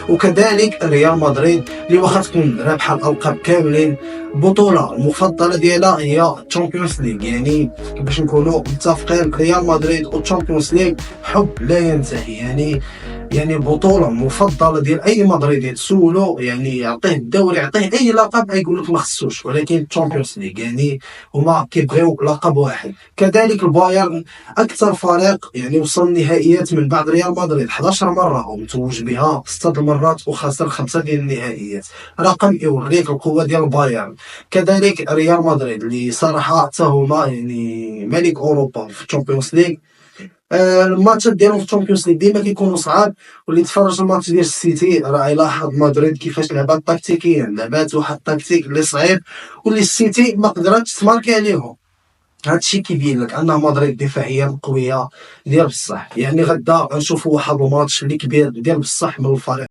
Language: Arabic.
وكذلك ريال مدريد اللي واخا تكون رابحه الالقاب كاملين، البطوله المفضله ديالها هي تشامبيونز ليغ. يعني باش نكونوا متفقين، ريال مدريد والتشامبيونز ليغ حب لا ينتهي. يعني البطوله المفضله ديال اي مدريدي تسولو، يعني يعطيه الدوري، يعطيه اي لقب، يقول لك ما خصوش، ولكن الشامبيونز ليغ يعني هما كيبغيو لقب واحد. كذلك البايرن اكثر فريق يعني وصل النهائيات من بعد ريال مدريد 11 مره، ومتوج بها 6 المرات وخسر 5 ديال النهائيات، رقم يوريك القوه ديال البايرن. كذلك ريال مدريد اللي صراحه حتى هما يعني ملك اوروبا في الشامبيونز ليغ. الماتشات ديالهم في الشامبيونز ليغ ديما كيكونوا صعاب، واللي تفرج الماتش ديال السيتي راه يلاحظ مدريد كيفاش لعبات تكتيكيا، لعبات واحد التكتيك اللي صعيب واللي السيتي ما قدراتش تماركي عليهم. هادشي كيبين لك ان مدريد دفاعيا قويه ديال بصح. يعني غدا غنشوفوا واحد الماتش اللي كبير ديال بصح من الفريق.